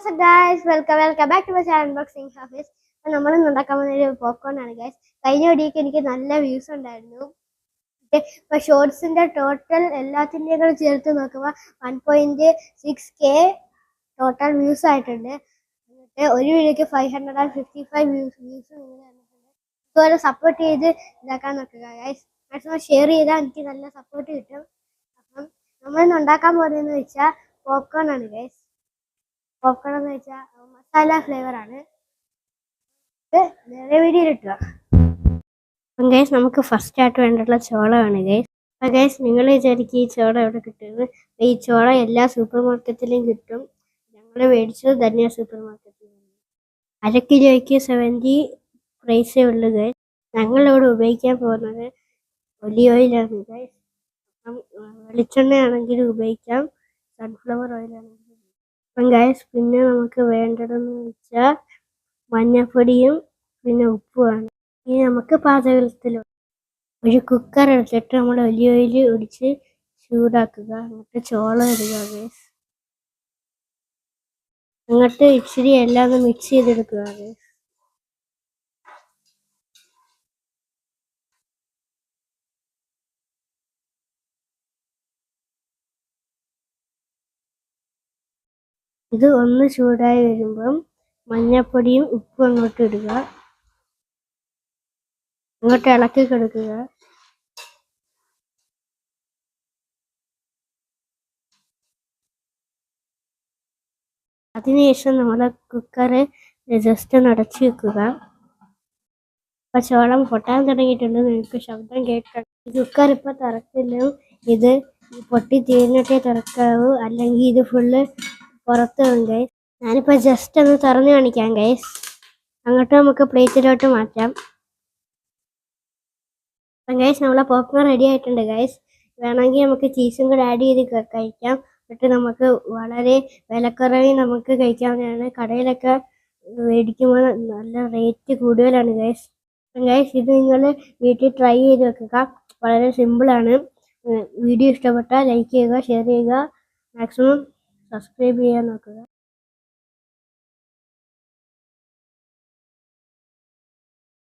So guys, welcome back to my channel Unboxing Hafiz. നമ്മൾ ഇന്ന് ഉണ്ടാക്കാൻ പോകുന്ന ഒരു പോപ്കോൺ ആണ് ഗൈസ്. കഴിഞ്ഞ വീഡിയോക്ക് എനിക്ക് നല്ല വ്യൂസ് ഉണ്ടായിരുന്നു. ഇപ്പൊ ഷോർട്സിന്റെ ടോട്ടൽ എല്ലാത്തിൻ്റെയും കൂടെ ചേർത്ത് നോക്കുമ്പോൾ 1.6K ടോട്ടൽ വ്യൂസ് ആയിട്ടുണ്ട്. എന്നിട്ട് ഒരു വീഡിയോക്ക് 555 വ്യൂസ് നിങ്ങൾ തന്നിട്ടുണ്ട്. ഇതുപോലെ സപ്പോർട്ട് ചെയ്ത് ഇതാക്കാൻ നോക്കുക ഗൈസ്. മാക്സിമം ഷെയർ ചെയ്താൽ എനിക്ക് നല്ല സപ്പോർട്ട് കിട്ടും. അപ്പം നമ്മളിന്ന് ഉണ്ടാക്കാൻ പോകുന്നതെന്ന് വെച്ചാൽ പോപ്കോൺ ആണ് ഗൈസ്. പോപ്കോൺ എന്ന് വെച്ചാൽ മസാല ഫ്ലേവർ ആണ്. വേറെ വീഡിയോയിൽ ഇട്ടുക. അപ്പം ഗൈസ് നമുക്ക് ഫസ്റ്റ് ആയിട്ട് വേണ്ടിയിട്ടുള്ള ചോളമാണ് ഗൈസ്. അപ്പം ഗൈസ് നിങ്ങൾ വിചാരിക്കും ഈ ചോള എവിടെ കിട്ടുന്നത്? ഈ ചോള എല്ലാ സൂപ്പർ മാർക്കറ്റിലും കിട്ടും. ഞങ്ങൾ മേടിച്ചത് ധന്യ സൂപ്പർ മാർക്കറ്റിൽ. 1 കിലോയ്ക്ക് 70 പ്രൈസേ ഉള്ളൂ ഗൈസ്. ഞങ്ങളിവിടെ ഉപയോഗിക്കാൻ പോകുന്നത് ഒലിവ് ഓയിലാണ് ഗൈസ്. അപ്പം വെളിച്ചെണ്ണയാണെങ്കിലും ഉപയോഗിക്കാം, സൺഫ്ലവർ ഓയിലാണെങ്കിലും. അപ്പം ഗൈസ് പിന്നെ നമുക്ക് വേണ്ടതെന്ന് വെച്ചാൽ മഞ്ഞൾപ്പൊടിയും പിന്നെ ഉപ്പുമാണ്. ഇനി നമുക്ക് പാചകത്തിൽ ഒരു കുക്കർ എടുത്തിട്ട് നമ്മൾ ഒലിവ് ഓയിൽ ഒഴിച്ച് ചൂടാക്കുക. എന്നിട്ട് ചോളം ഇടുക ഗൈസ്. എന്നിട്ട് ഇച്ചിരി എല്ലാം ഒന്ന് മിക്സ് ചെയ്തെടുക്കുക ഗൈസ്. ഇത് ഒന്ന് ചൂടായി വരുമ്പം മഞ്ഞൾപ്പൊടിയും ഉപ്പും അങ്ങോട്ട് ഇടുക. അങ്ങോട്ട് ഇളക്കി കൊടുക്കുക. അതിനുശേഷം നമ്മൾ കുക്കർ ജസ്റ്റ് ഒന്ന് അടച്ചു വെക്കുക. അപ്പം ചോളം പൊട്ടാൻ തുടങ്ങിയിട്ടുണ്ട്. നിങ്ങൾക്ക് ശബ്ദം കേൾക്കാം. കുക്കർ ഇപ്പം തുറക്കില്ല. ഇത് പൊട്ടി തീർന്നിട്ടേ തുറക്കാവൂ, അല്ലെങ്കിൽ ഇത് ഫുള്ള് പുറത്ത് വരും ഗൈസ്. ഞാനിപ്പോൾ ജസ്റ്റ് ഒന്ന് തുറന്ന് കാണിക്കാം ഗൈസ്. അങ്ങോട്ട് നമുക്ക് പ്ലേറ്റിലോട്ട് മാറ്റാം. അപ്പം ഗൈസ് നമ്മളെ പോപ്കോൺ റെഡി ആയിട്ടുണ്ട് ഗൈസ്. വേണമെങ്കിൽ നമുക്ക് ചീസും കൂടെ ആഡ് ചെയ്ത് കഴിക്കാം. എന്നിട്ട് നമുക്ക് വളരെ വിലക്കുറവിൽ നമുക്ക് കഴിക്കാവുന്നതാണ്. കടയിലൊക്കെ മേടിക്കുമ്പോൾ നല്ല റേറ്റ് കൂടുതലാണ് ഗൈസ്. അപ്പം ഗൈസ് ഇത് നിങ്ങൾ വീട്ടിൽ ട്രൈ ചെയ്ത് വെക്കുക. വളരെ സിമ്പിളാണ്. വീഡിയോ ഇഷ്ടപ്പെട്ടാൽ ലൈക്ക് ചെയ്യുക, ഷെയർ ചെയ്യുക, മാക്സിമം സബ്സ്ക്രൈബ് ചെയ്യാൻ നോക്കുക.